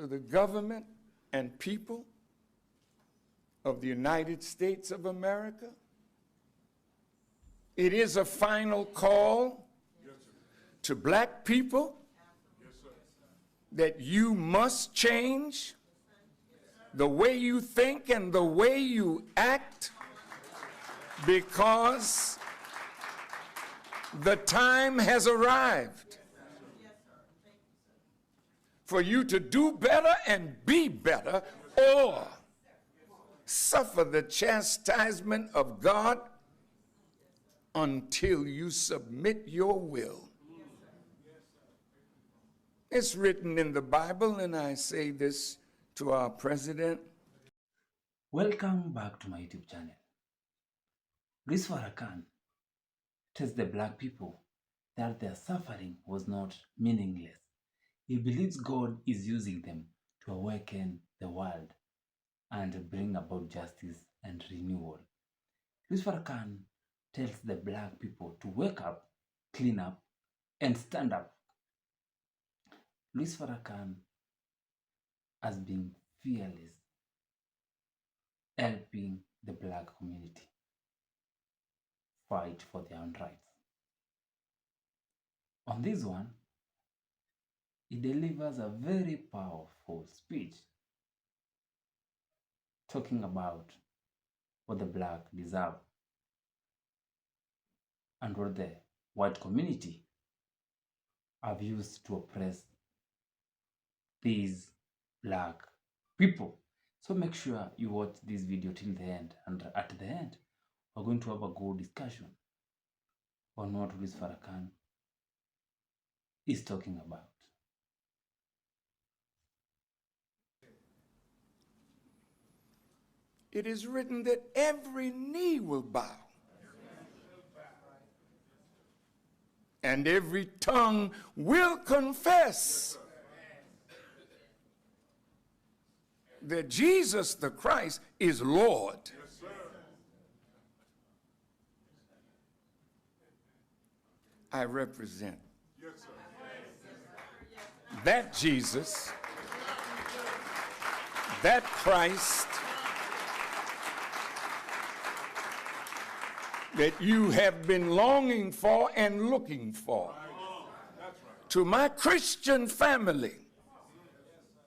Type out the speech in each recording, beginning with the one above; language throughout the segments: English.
to the government and people of the United States of America. It is a final call to black people that you must change the way you think and the way you act, because the time has arrived for you to do better and be better, or suffer the chastisement of God until you submit your will. It's written in the Bible, and I say this to our president. Welcome back to my YouTube channel. Louis Farrakhan tells the black people that their suffering was not meaningless. He believes God is using them to awaken the world and bring about justice and renewal. Louis Farrakhan tells the black people to wake up, clean up, and stand up. Louis Farrakhan has been fearless, helping the black community fight for their own rights. On this one, he delivers a very powerful speech talking about what the black deserve and what the white community have used to oppress these black people. So make sure you watch this video till the end, and at the end we're going to have a good discussion on what Louis Farrakhan is talking about. It is written that every knee will bow and every tongue will confess that Jesus the Christ is Lord. I represent that Jesus, that Christ that you have been longing for and looking for. To my Christian family,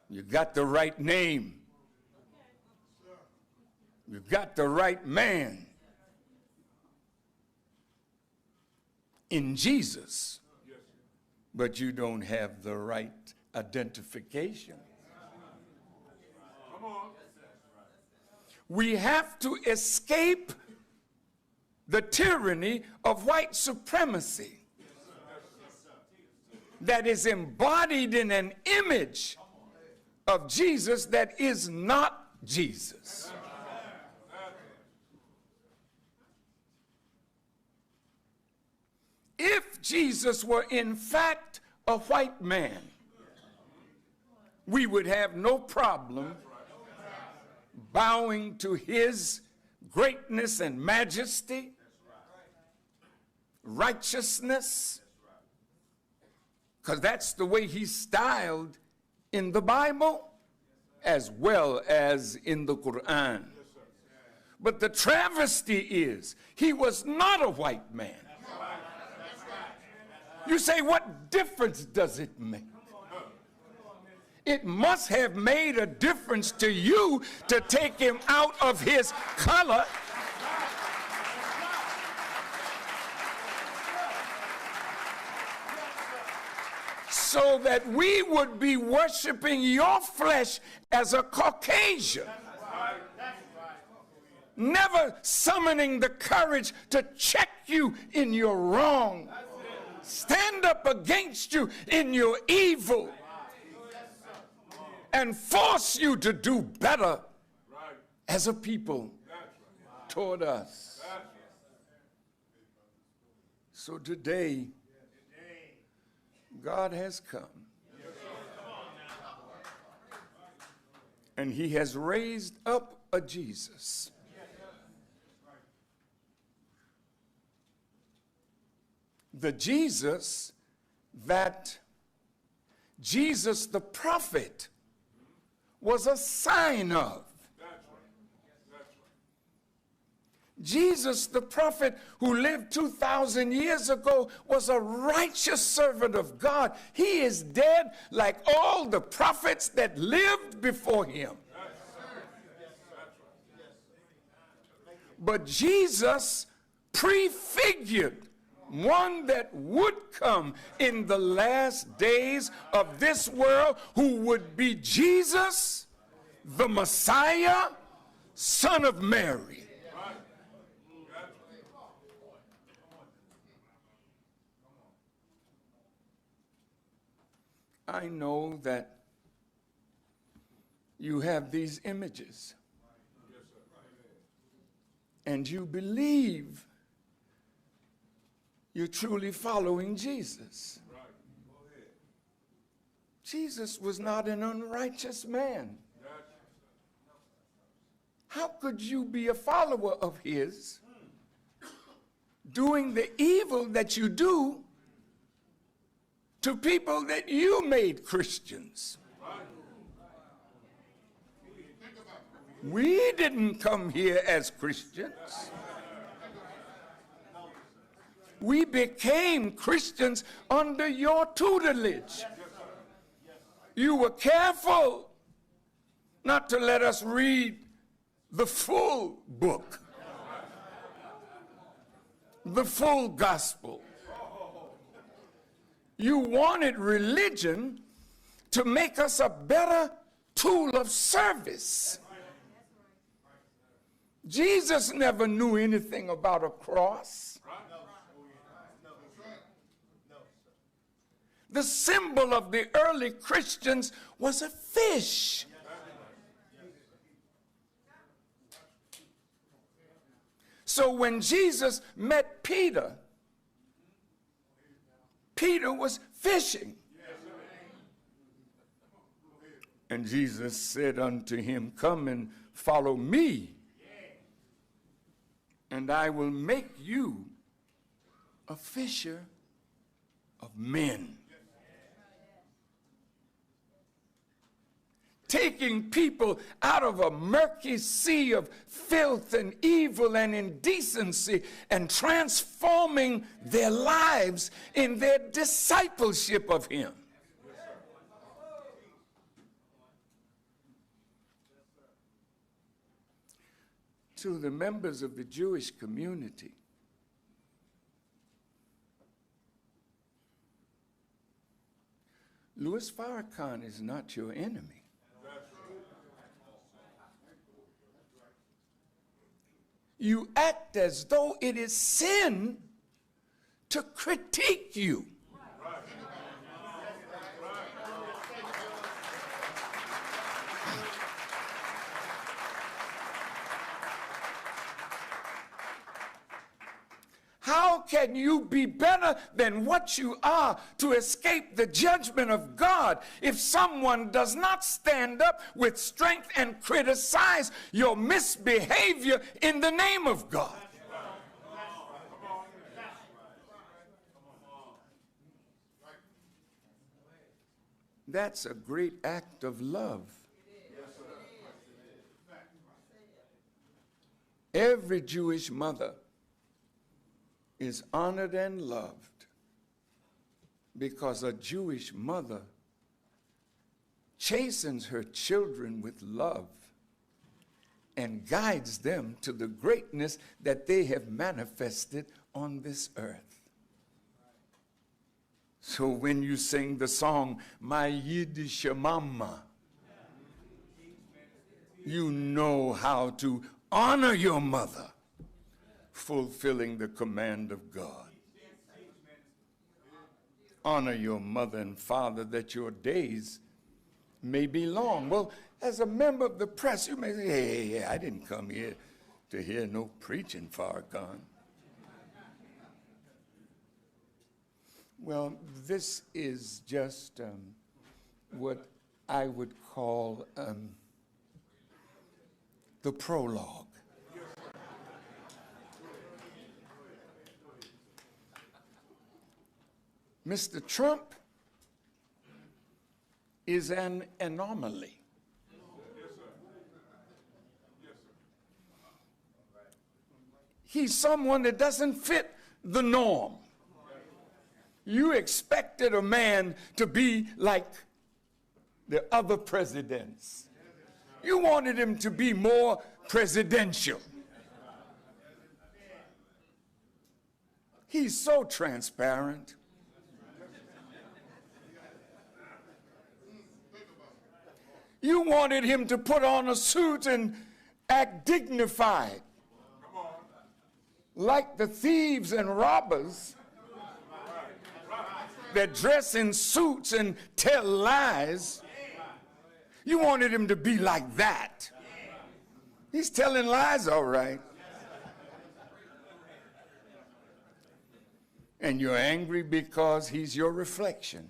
you got the right name. You got the right man in Jesus, but you don't have the right identification. We have to escape the tyranny of white supremacy that is embodied in an image of Jesus that is not Jesus. If Jesus were in fact a white man, we would have no problem bowing to his greatness and majesty, righteousness, because that's the way he's styled in the Bible as well as in the Quran. But the travesty is he was not a white man. You say, what difference does it make? It must have made a difference to you to take him out of his color so that we would be worshiping your flesh as a Caucasian, never summoning the courage to check you in your wrong, stand up against you in your evil, and force you to do better as a people toward us. So today, God has come, and he has raised up a Jesus the Jesus that Jesus the prophet was a sign of. Jesus, the prophet who lived 2,000 years ago, was a righteous servant of God. He is dead like all the prophets that lived before him. But Jesus prefigured one that would come in the last days of this world, who would be Jesus, the Messiah, Son of Mary. I know that you have these images and you believe you're truly following Jesus. Jesus was not an unrighteous man. How could you be a follower of his doing the evil that you do to people that you made Christians? We didn't come here as Christians. We became Christians under your tutelage. You were careful not to let us read the full book, the full gospel. You wanted religion to make us a better tool of service. Jesus never knew anything about a cross. The symbol of the early Christians was a fish. So when Jesus met Peter, Peter was fishing. And Jesus said unto him, "Come and follow me, and I will make you a fisher of men." Taking people out of a murky sea of filth and evil and indecency and transforming their lives in their discipleship of him. To the members of the Jewish community, Louis Farrakhan is not your enemy. You act as though it is sin to critique you. How can you be better than what you are to escape the judgment of God if someone does not stand up with strength and criticize your misbehavior in the name of God? That's a great act of love. Every Jewish mother is honored and loved because a Jewish mother chastens her children with love and guides them to the greatness that they have manifested on this earth. So when you sing the song, "My Yiddish Mama," you know how to honor your mother, fulfilling the command of God. Honor your mother and father that your days may be long. Well, as a member of the press, you may say, hey, I didn't come here to hear no preaching, Farrakhan. Well, this is just what I would call the prologue. Mr. Trump is an anomaly. He's someone that doesn't fit the norm. You expected a man to be like the other presidents. You wanted him to be more presidential. He's so transparent. You wanted him to put on a suit and act dignified, like the thieves and robbers that dress in suits and tell lies. You wanted him to be like that. He's telling lies, all right. And you're angry because he's your reflection.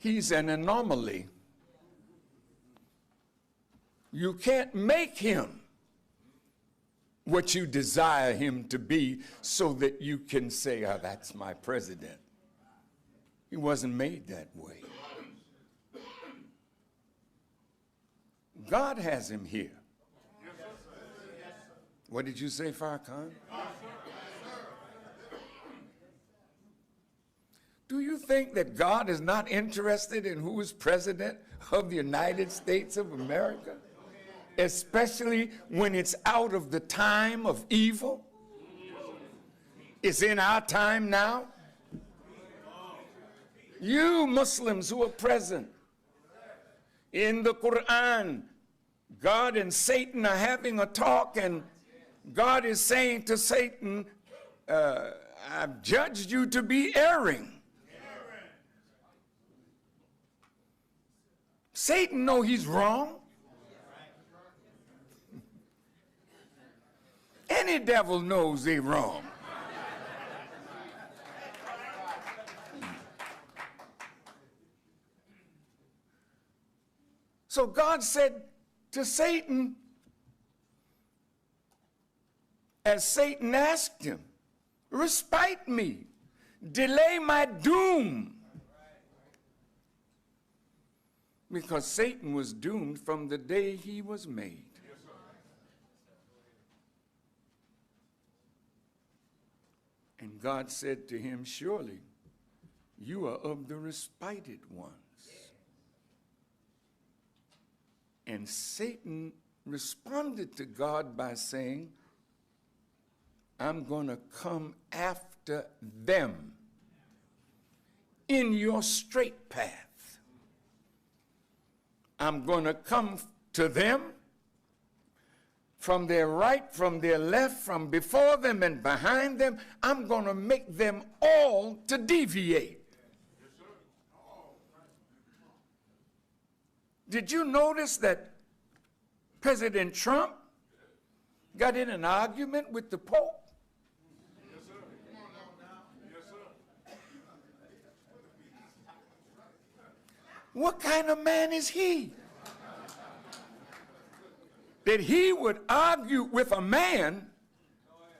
He's an anomaly. You can't make him what you desire him to be so that you can say, oh, that's my president. He wasn't made that way. God has him here. What did you say, Farrakhan? Do you think that God is not interested in who is president of the United States of America? Especially when it's out of the time of evil? It's in our time now. You Muslims who are present, in the Quran, God and Satan are having a talk, and God is saying to Satan, I've judged you to be erring. Satan knows he's wrong. Any devil knows they're wrong. So God said to Satan, as Satan asked him, respite me, delay my doom. Because Satan was doomed from the day he was made. And God said to him, surely you are of the respited ones. And Satan responded to God by saying, I'm going to come after them in your straight path. I'm going to come to them from their right, from their left, from before them and behind them. I'm going to make them all to deviate. Did you notice that President Trump got in an argument with the Pope? Yes, sir. Come on now. Yes, sir. What kind of man is he? That he would argue with a man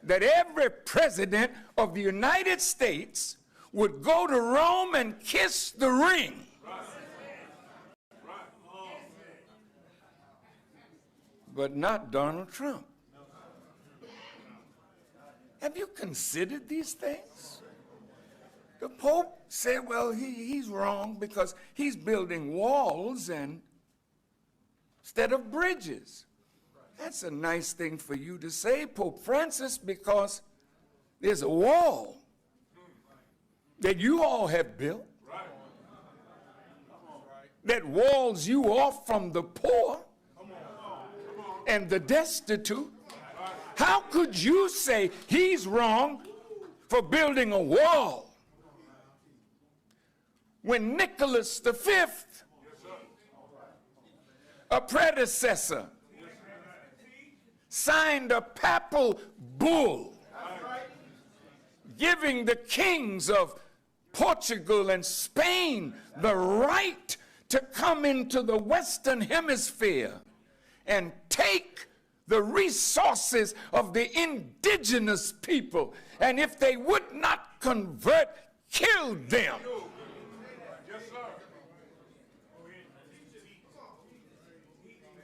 that every president of the United States would go to Rome and kiss the ring. But not Donald Trump. Have you considered these things? The Pope said, well, he's wrong because he's building walls instead of bridges. That's a nice thing for you to say, Pope Francis, because there's a wall that you all have built that walls you off from the poor and the destitute. How could you say he's wrong for building a wall when Nicholas V, a predecessor, signed a papal bull giving the kings of Portugal and Spain the right to come into the Western Hemisphere and take the resources of the indigenous people. And if they would not convert, kill them. Yes, sir.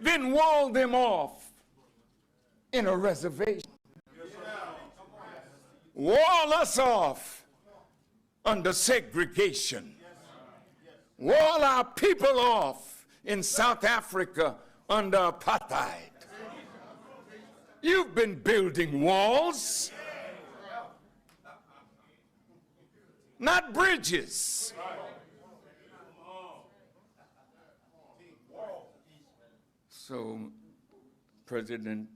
Then wall them off in a reservation. Wall us off under segregation. Wall our people off in South Africa under apartheid. You've been building walls, not bridges. So President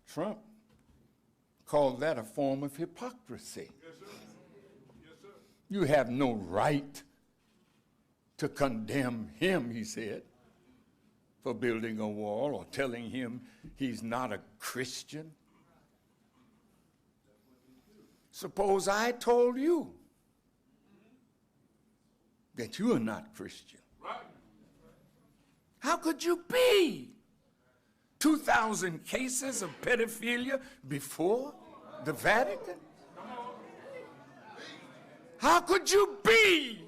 Trump called that a form of hypocrisy. Yes, sir. Yes, sir. You have no right to condemn him, he said, for building a wall or telling him he's not a Christian. Suppose I told you that you are not Christian. Right. How could you be? 2,000 cases of pedophilia before the Vatican? How could you be?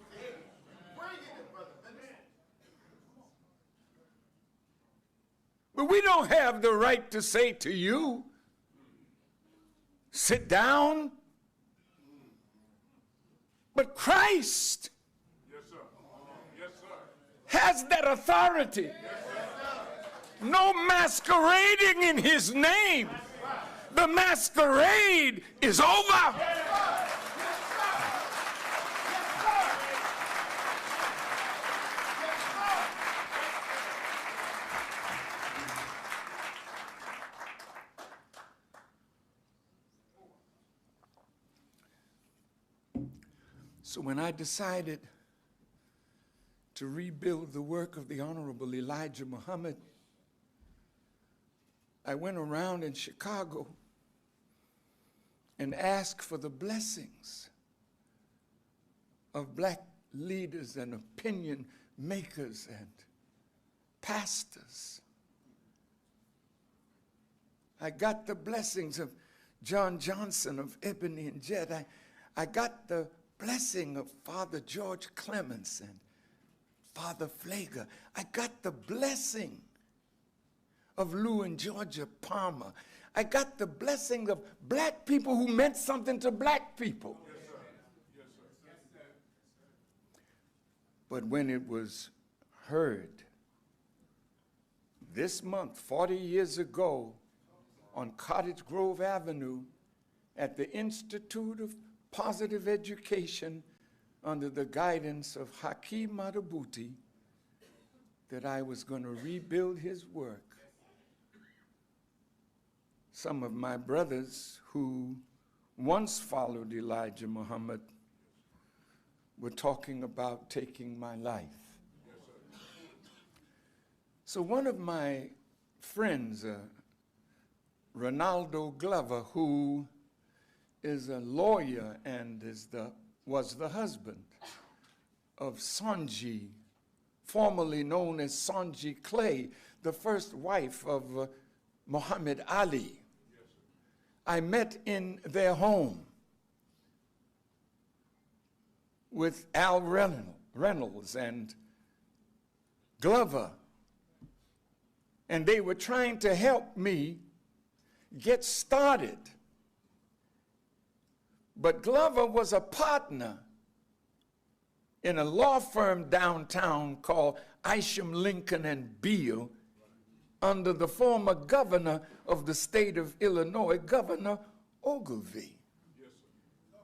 But we don't have the right to say to you, sit down. But Christ Yes, sir. Yes, sir. has that authority. No masquerading in his name. The masquerade is over. So when I decided to rebuild the work of the Honorable Elijah Muhammad, I went around in Chicago and asked for the blessings of black leaders and opinion makers and pastors. I got the blessings of John Johnson of Ebony and Jet. I got the blessing of Father George Clements and Father Flager. I got the blessing of Lou and Georgia Palmer. I got the blessing of black people who meant something to black people. Yes, sir. Yes, sir. But when it was heard this month, 40 years ago, on Cottage Grove Avenue at the Institute of Positive Education under the guidance of Hakeem Madhubuti, that I was going to rebuild his work, some of my brothers who once followed Elijah Muhammad were talking about taking my life. So one of my friends, Ronaldo Glover, who is a lawyer and was the husband of Sonji, formerly known as Sonji Clay, the first wife of Muhammad Ali. I met in their home with Al Reynolds and Glover, and they were trying to help me get started. But Glover was a partner in a law firm downtown called Isham, Lincoln and Beale, under the former governor of the state of Illinois, Governor Ogilvie. Yes, sir.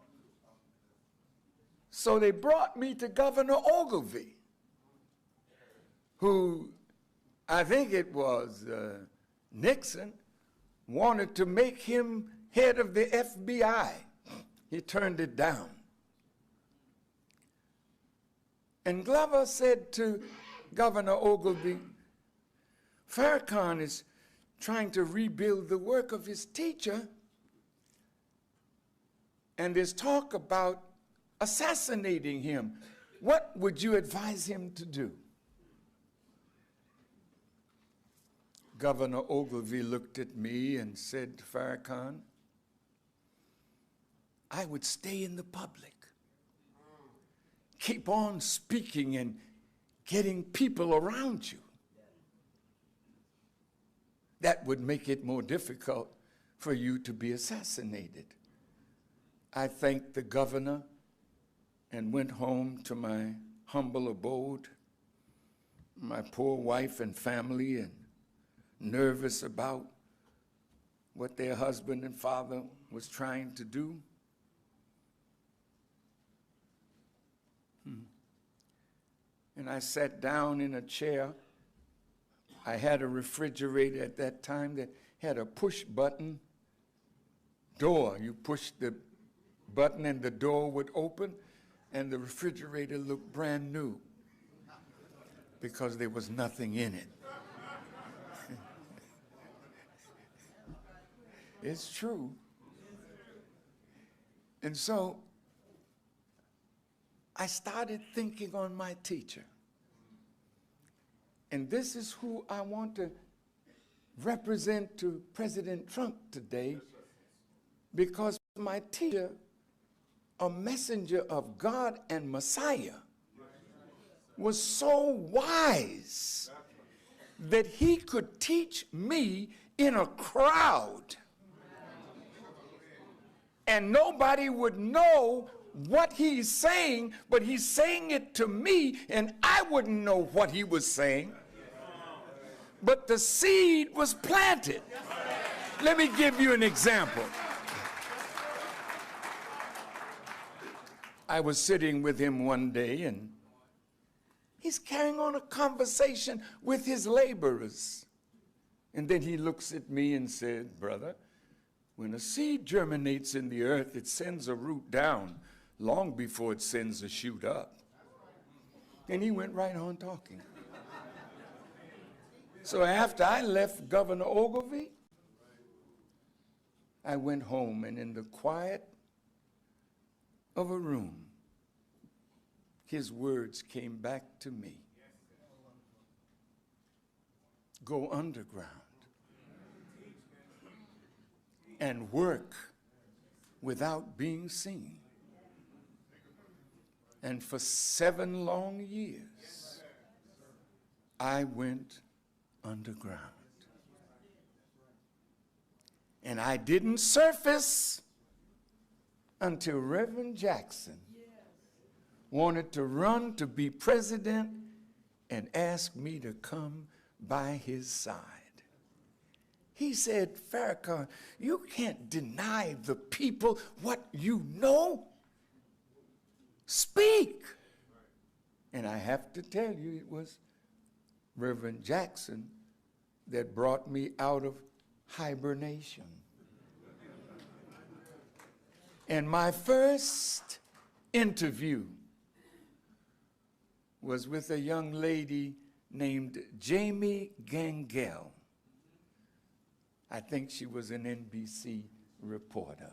So they brought me to Governor Ogilvie, who, I think it was Nixon, wanted to make him head of the FBI. He turned it down. And Glover said to Governor Ogilvie, Farrakhan is trying to rebuild the work of his teacher, and there's talk about assassinating him. What would you advise him to do? Governor Ogilvy looked at me and said, Farrakhan, I would stay in the public. Keep on speaking and getting people around you. That would make it more difficult for you to be assassinated. I thanked the governor and went home to my humble abode, my poor wife and family, and nervous about what their husband and father was trying to do. And I sat down in a chair. I had a refrigerator at that time that had a push button door. You push the button and the door would open, and the refrigerator looked brand new because there was nothing in it. It's true. And so I started thinking on my teacher. And this is who I want to represent to President Trump today, because my teacher, a messenger of God and Messiah, was so wise that he could teach me in a crowd. And nobody would know what he's saying, but he's saying it to me, and I wouldn't know what he was saying. But the seed was planted. Let me give you an example. I was sitting with him one day, and he's carrying on a conversation with his laborers. And then he looks at me and said, brother, when a seed germinates in the earth, it sends a root down long before it sends a shoot up. And he went right on talking. So after I left Governor Ogilvy, I went home, and in the quiet of a room, his words came back to me. Go underground and work without being seen. And for 7 long years, I went underground. And I didn't surface until Reverend Jackson wanted to run to be president and asked me to come by his side. He said, Farrakhan, you can't deny the people what you know. Speak. And I have to tell you, it was Reverend Jackson that brought me out of hibernation. And my first interview was with a young lady named Jamie Gangel. I think she was an NBC reporter.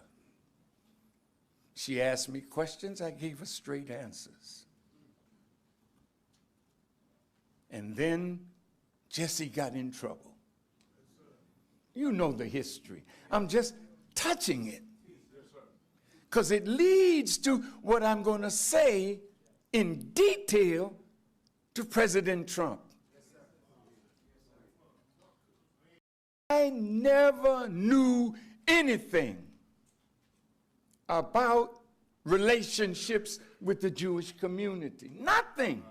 She asked me questions, I gave her straight answers. And then Jesse got in trouble. You know the history. I'm just touching it, because it leads to what I'm going to say in detail to President Trump. I never knew anything about relationships with the Jewish community. Nothing.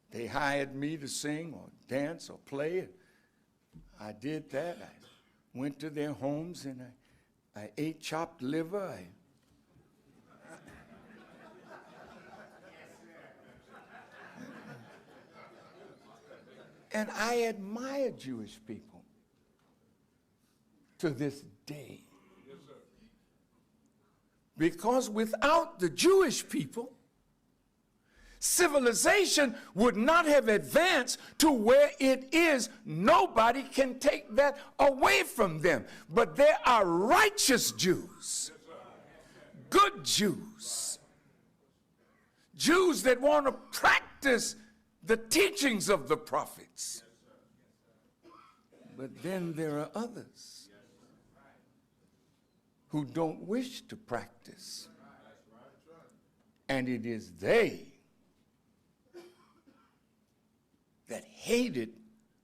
They hired me to sing or dance or play. I did that. I went to their homes and I ate chopped liver. And I admire Jewish people to this day. Yes, sir. Because without the Jewish people, civilization would not have advanced to where it is. Nobody can take that away from them. But there are righteous Jews, good Jews, Jews that want to practice practice the teachings of the prophets. But then there are others who don't wish to practice. And it is they that hated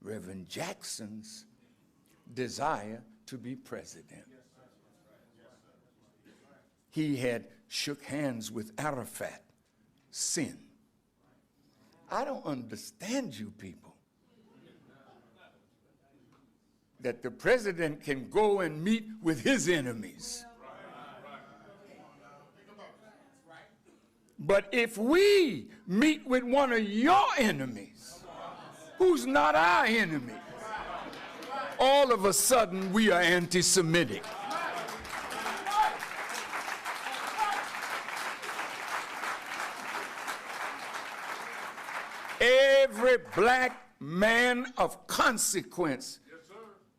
Reverend Jackson's desire to be president. He had shook hands with Arafat, sin. I don't understand you people. That the president can go and meet with his enemies. But if we meet with one of your enemies, who's not our enemy, all of a sudden we are anti-Semitic. Every black man of consequence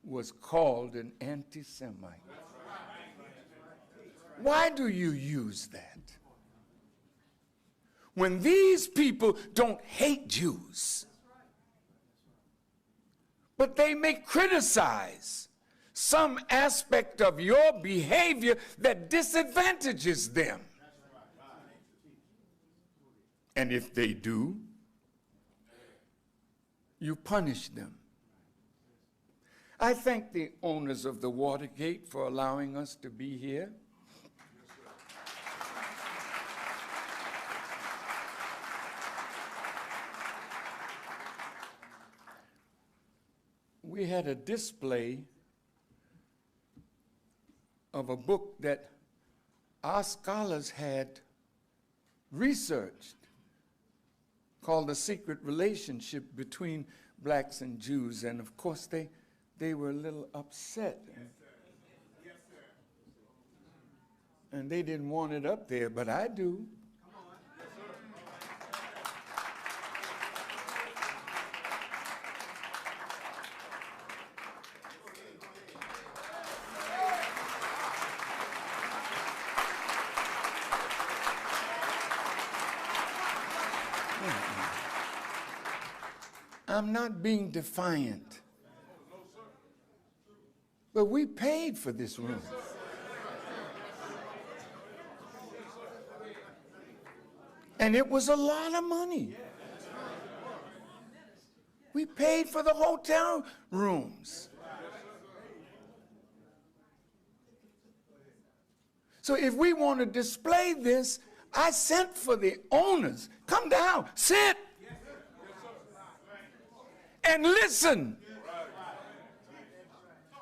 was called an anti-Semite. Why do you use that? When these people don't hate Jews, but they may criticize some aspect of your behavior that disadvantages them. And if they do, you punish them. I thank the owners of the Watergate for allowing us to be here. We had a display of a book that our scholars had researched called The Secret Relationship Between Blacks and Jews. And of course, they were a little upset. Yes, sir. Yes, sir. And they didn't want it up there, but I do. I'm not being defiant. But we paid for this room. And it was a lot of money. We paid for the hotel rooms. So if we want to display this, I sent for the owners. Come down, sit. And listen,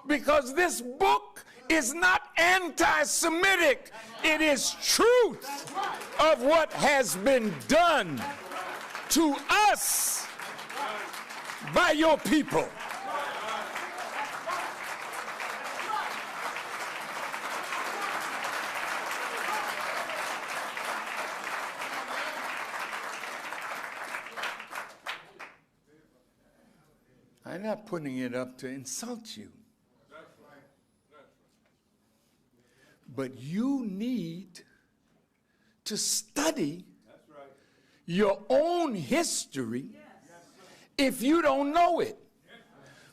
because this book is not anti-Semitic. It is truth of what has been done to us by your people. I'm not putting it up to insult you. But you need to study your own history if you don't know it.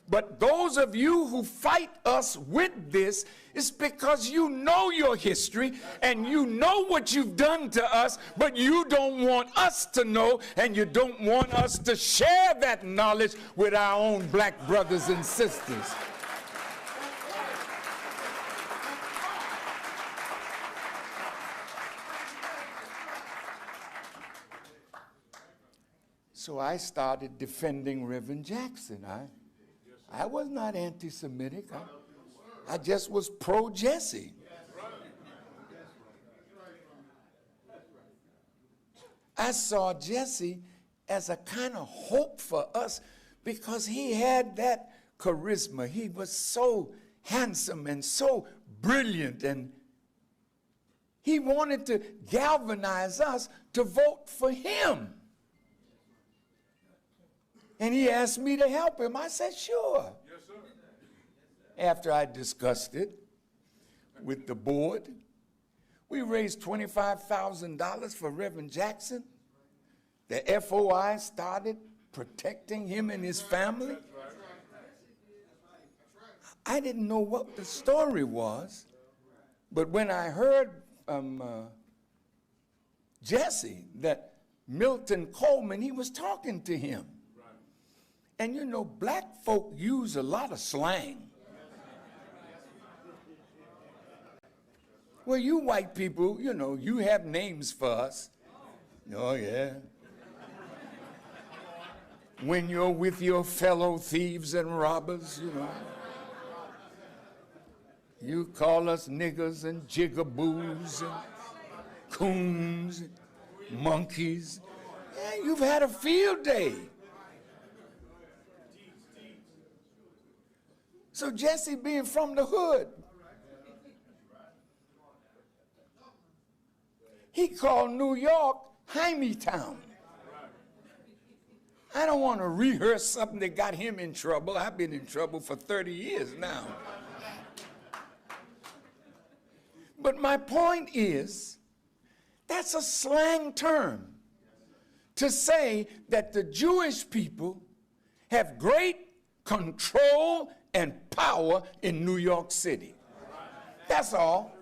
But those of you who fight us with this, it's because you know your history and you know what you've done to us, but you don't want us to know, and you don't want us to share that knowledge with our own black brothers and sisters. So I started defending Reverend Jackson. I was not anti-Semitic. I just was pro-Jesse. I saw Jesse as a kind of hope for us because he had that charisma. He was so handsome and so brilliant, and he wanted to galvanize us to vote for him. And he asked me to help him. I said, sure. Yes, sir. After I discussed it with the board, we raised $25,000 for Reverend Jackson. the FOI started protecting him and his family. I didn't know what the story was, but when I heard Jesse that Milton Coleman, he was talking to him. And you know, black folk use a lot of slang. Well, you white people, you know, you have names for us. Oh, yeah. When you're with your fellow thieves and robbers, you know. You call us niggers and jigaboos and coons and monkeys. Yeah, you've had a field day. So Jesse being from the hood, he called New York Town. I don't want to rehearse something that got him in trouble. I've been in trouble for 30 years now. But my point is, that's a slang term to say that the Jewish people have great control and power in New York City. That's all.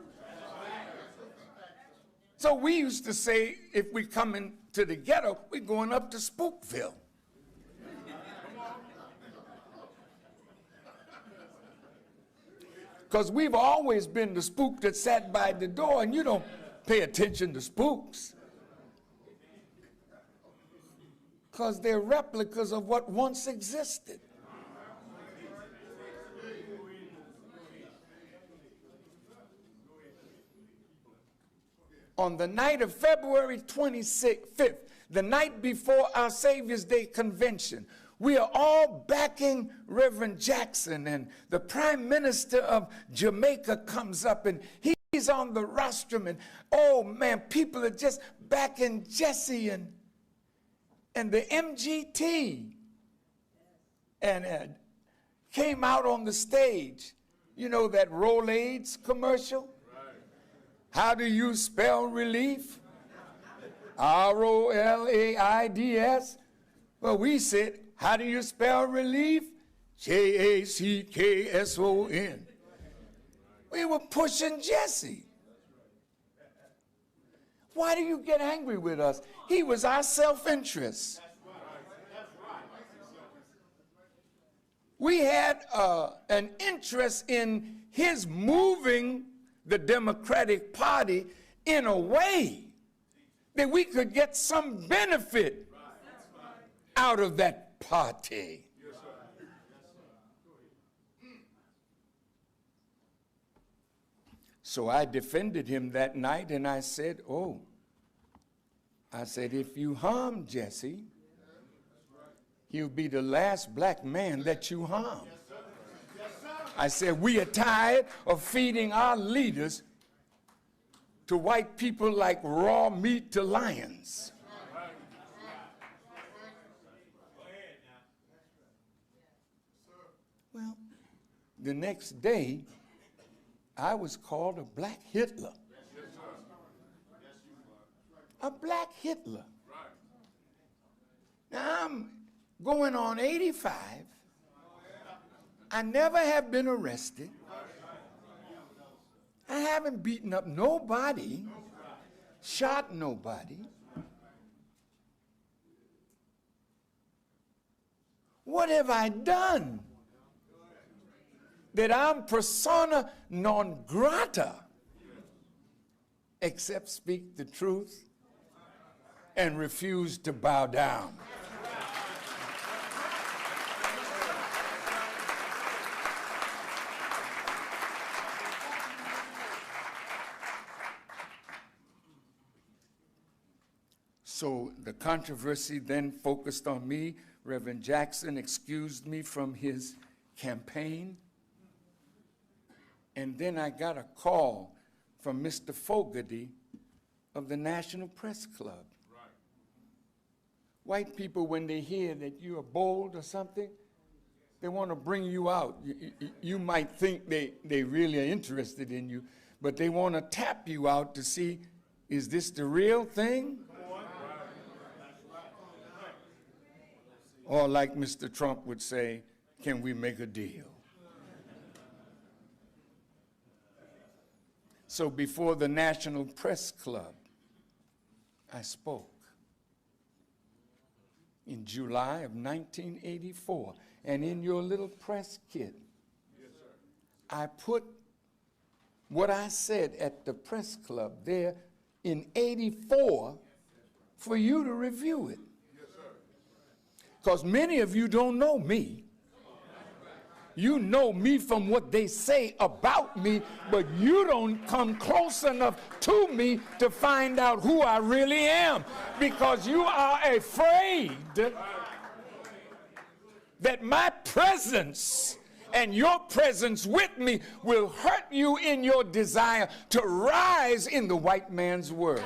So we used to say, if we come into the ghetto, we're going up to Spookville. Because we've always been the spook that sat by the door, and you don't pay attention to spooks. Because they're replicas of what once existed. On the night of February 25th, the night before our Savior's Day convention, we are all backing Reverend Jackson, and the Prime Minister of Jamaica comes up, and he's on the rostrum, and oh man, people are just backing Jesse and the MGT, and came out on the stage. You know that Rolaids commercial? How do you spell relief? R-O-L-A-I-D-S. Well, we said, how do you spell relief? J-A-C-K-S-O-N. We were pushing Jesse. Why do you get angry with us? He was our self-interest. We had an interest in his moving the Democratic Party in a way that we could get some benefit out of that party. So I defended him that night, and I said, if you harm Jesse, he'll be the last black man that you harm. I said, we are tired of feeding our leaders to white people like raw meat to lions. Well, the next day, I was called a black Hitler. A black Hitler. Now I'm going on 85. I never have been arrested. I haven't beaten up nobody, shot nobody. What have I done that I'm persona non grata except speak the truth and refuse to bow down? So the controversy then focused on me. Reverend Jackson excused me from his campaign. And then I got a call from Mr. Fogarty of the National Press Club. Right. White people, when they hear that you are bold or something, they want to bring you out. You might think they really are interested in you, but they want to tap you out to see, is this the real thing? Or like Mr. Trump would say, can we make a deal? So before the National Press Club, I spoke in July of 1984. And in your little press kit, I put what I said at the press club there in 84 for you to review it. Because many of you don't know me. You know me from what they say about me, but you don't come close enough to me to find out who I really am, because you are afraid that my presence and your presence with me will hurt you in your desire to rise in the white man's world.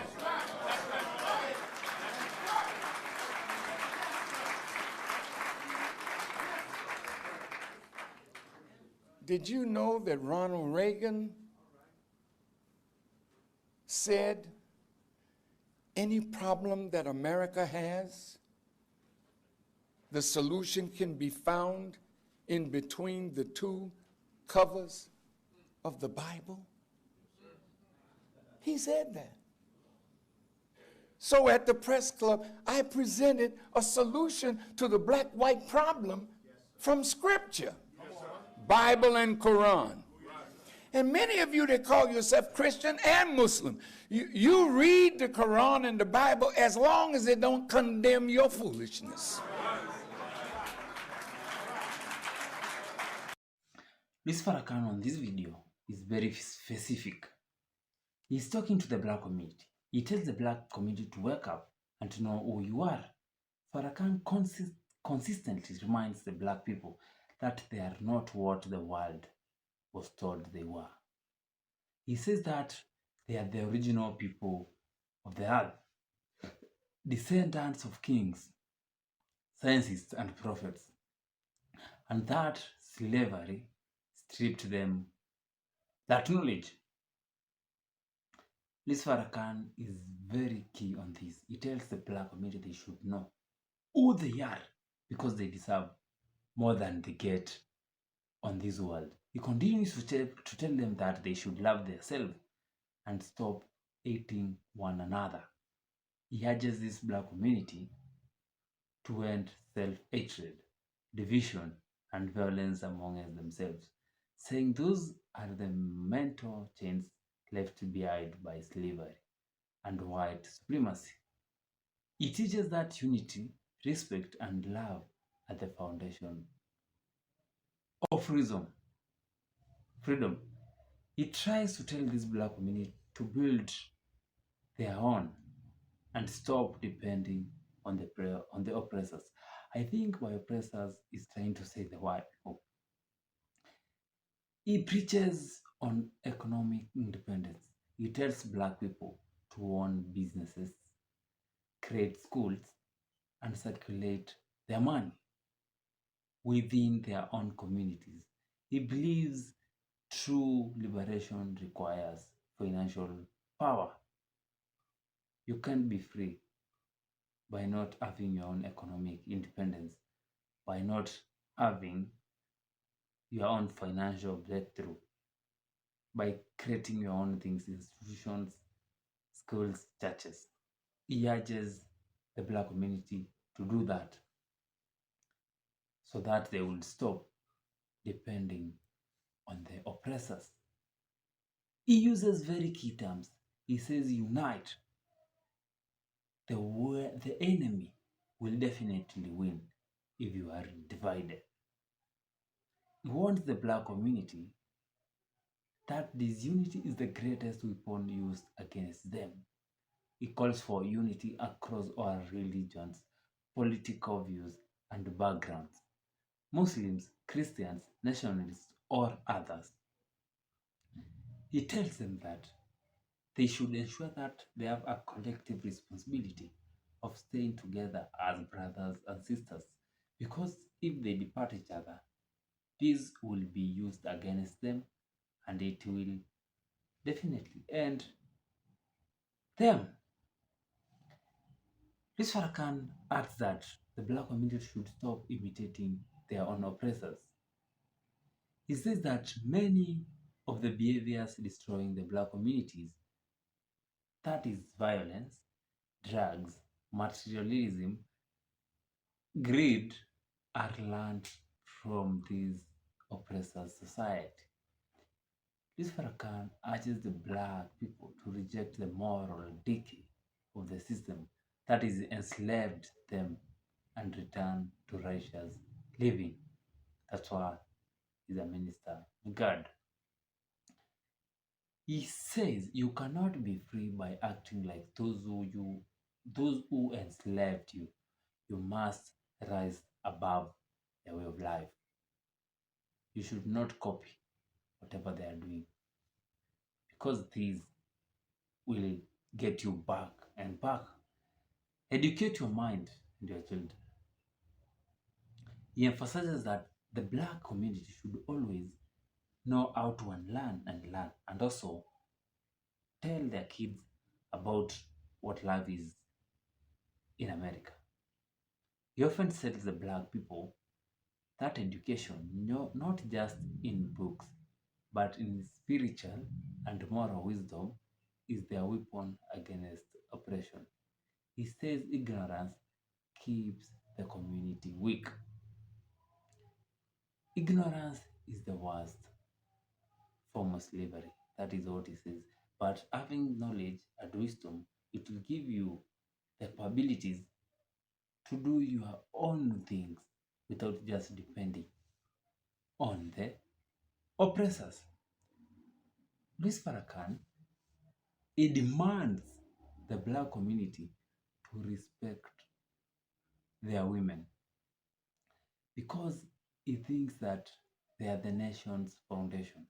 Did you know that Ronald Reagan said any problem that America has, the solution can be found in between the two covers of the Bible? He said that. So at the press club, I presented a solution to the black-white problem from Scripture, Bible and Quran. And many of you that call yourself Christian and Muslim, you read the Quran and the Bible as long as it don't condemn your foolishness. Louis Farrakhan on this video is very specific. He's talking to the black community. He tells the black community to wake up and to know who you are. Farrakhan consistently reminds the black people that they are not what the world was told they were. He says that they are the original people of the earth, descendants of kings, scientists, and prophets, and that slavery stripped them that knowledge. Louis Farrakhan is very key on this. He tells the black community they should know who they are because they deserve more than they get on this world. He continues to tell them that they should love themselves and stop hating one another. He urges this black community to end self-hatred, division, and violence among themselves, saying those are the mental chains left behind by slavery and white supremacy. He teaches that unity, respect, and love are the foundation of freedom. He tries to tell this black community to build their own and stop depending on the oppressors. I think by oppressors is trying to say the white people. He preaches on economic independence. He tells black people to own businesses, create schools, and circulate their money within their own communities. He believes true liberation requires financial power. You can't be free by not having your own economic independence, by not having your own financial breakthrough, by creating your own things, institutions, schools, churches. He urges the black community to do that so that they will stop depending on the oppressors. He uses very key terms. He says unite. The enemy will definitely win if you are divided. He wants the black community that disunity is the greatest weapon used against them. He calls for unity across all religions, political views, and backgrounds. Muslims, Christians, nationalists, or others. He tells them that they should ensure that they have a collective responsibility of staying together as brothers and sisters, because if they depart each other, this will be used against them and it will definitely end them. Louis Farrakhan adds that the black community should stop imitating their own oppressors. He says that many of the behaviors destroying the black communities, that is violence, drugs, materialism, greed, are learned from these oppressors' society. Louis Farrakhan urges the black people to reject the moral decay of the system that is enslaved them and return to righteous living. That's why he's a minister of God. He says you cannot be free by acting like those who enslaved you. You must rise above their way of life. You should not copy whatever they are doing, because these will get you back and back. Educate your mind and your children. He emphasizes that the black community should always know how to unlearn and also tell their kids about what life is in America. He often tells the black people that education, not just in books, but in spiritual and moral wisdom, is their weapon against oppression. He says ignorance keeps the community weak. Ignorance is the worst form of slavery. That is what he says. But having knowledge and wisdom, it will give you the capabilities to do your own things without just depending on the oppressors. Louis Farrakhan, he demands the black community to respect their women because he thinks that they are the nation's foundation.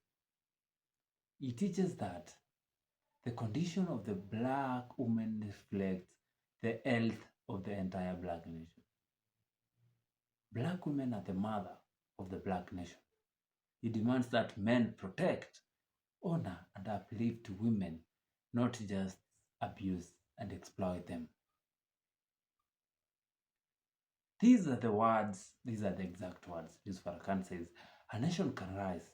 He teaches that the condition of the black woman reflects the health of the entire black nation. Black women are the mother of the black nation. He demands that men protect, honor, and uplift women, not just abuse and exploit them. These are the exact words. Louis Farrakhan says, a nation can rise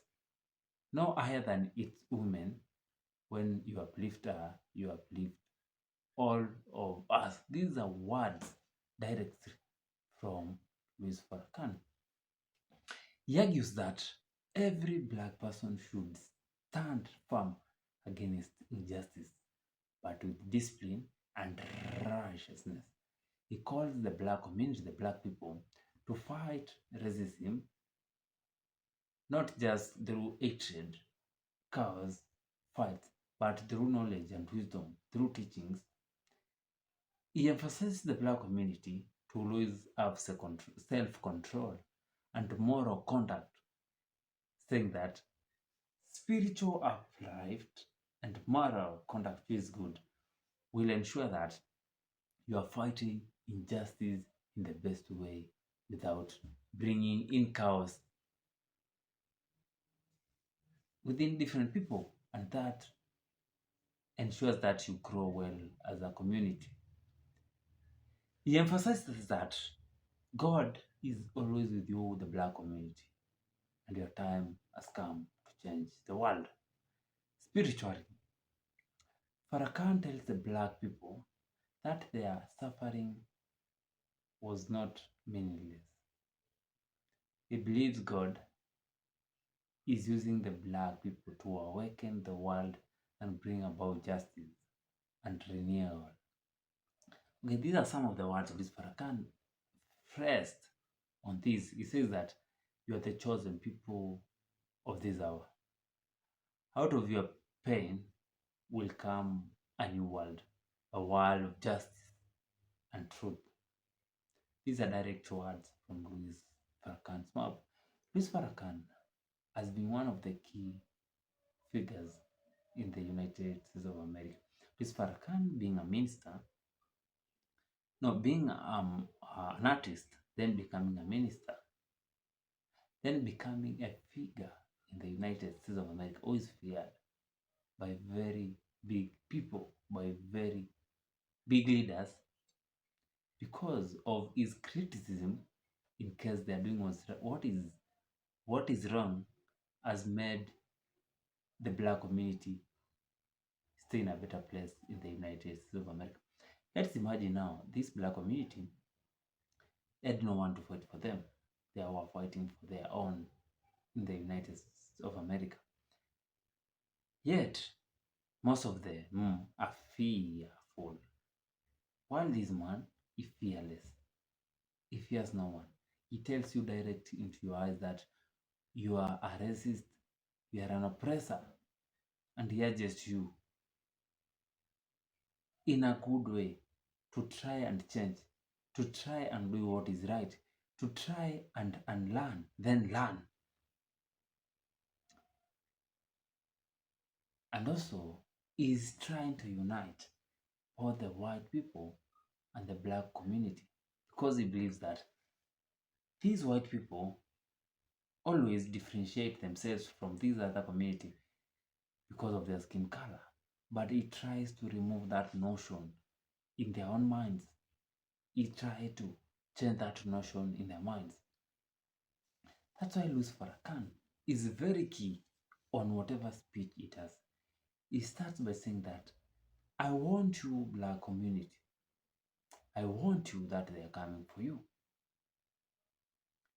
no higher than its women. When you uplift her, you uplift all of us. These are words directly from Louis Farrakhan. He argues that every black person should stand firm against injustice, but with discipline and righteousness. He calls the black community, the black people, to fight racism, not just through hatred, chaos, fights, but through knowledge and wisdom, through teachings. He emphasizes the black community to always have self-control and moral conduct, saying that spiritual uplift and moral conduct is good will ensure that you are fighting injustice in the best way without bringing in chaos within different people, and that ensures that you grow well as a community. He emphasizes that God is always with you, the black community, and your time has come to change the world. Spiritually, Farrakhan tells the black people that their suffering was not meaningless. He believes God is using the black people to awaken the world and bring about justice and renewal. Okay, these are some of the words of this Farrakhan pressed on this. He says that you are the chosen people of this hour. Out of your pain will come a new world, a world of justice and truth. These are direct words from Louis Farrakhan's mouth. Louis Farrakhan has been one of the key figures in the United States of America. Louis Farrakhan being a minister, being an artist, then becoming a minister, then becoming a figure in the United States of America, who is feared by very big people, by very big leaders. because of his criticism, in case they are doing what is wrong, has made the black community stay in a better place in the United States of America. Let's imagine now this black community had no one to fight for them. They were fighting for their own in the United States of America. Yet, most of them are fearful. While this man is fearless, he fears no one. He tells you direct into your eyes that you are a racist, you are an oppressor, and he urges you in a good way to try and change, to try and do what is right, to try and unlearn, then learn. And also, is trying to unite both the white people and the black community because he believes that these white people always differentiate themselves from these other community because of their skin color. But he tries to remove that notion in their own minds. He tries to change that notion in their minds. That's why Louis Farrakhan is very key on whatever speech it has. He starts by saying that, I want you, black community. I want you that they are coming for you.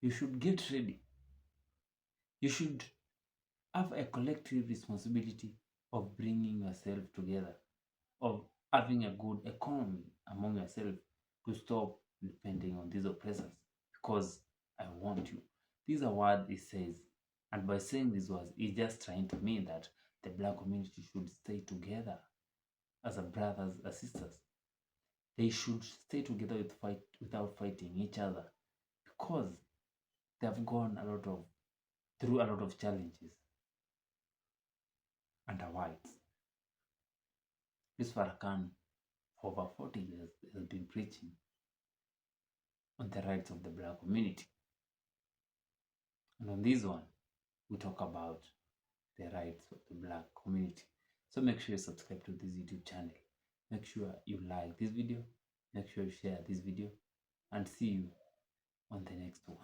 You should get ready. You should have a collective responsibility of bringing yourself together, of having a good economy among yourself to stop depending on these oppressors because I want you. These are what he says. And by saying these words, he's just trying to mean that the black community should stay together as a brothers, as sisters. They should stay together without fighting each other because they have gone through a lot of challenges under whites. Louis Farrakhan, for over 40 years, has been preaching on the rights of the black community. And on this one, we talk about the rights of the black community. So make sure you subscribe to this YouTube channel. Make sure you like this video. Make sure you share this video. And see you on the next one.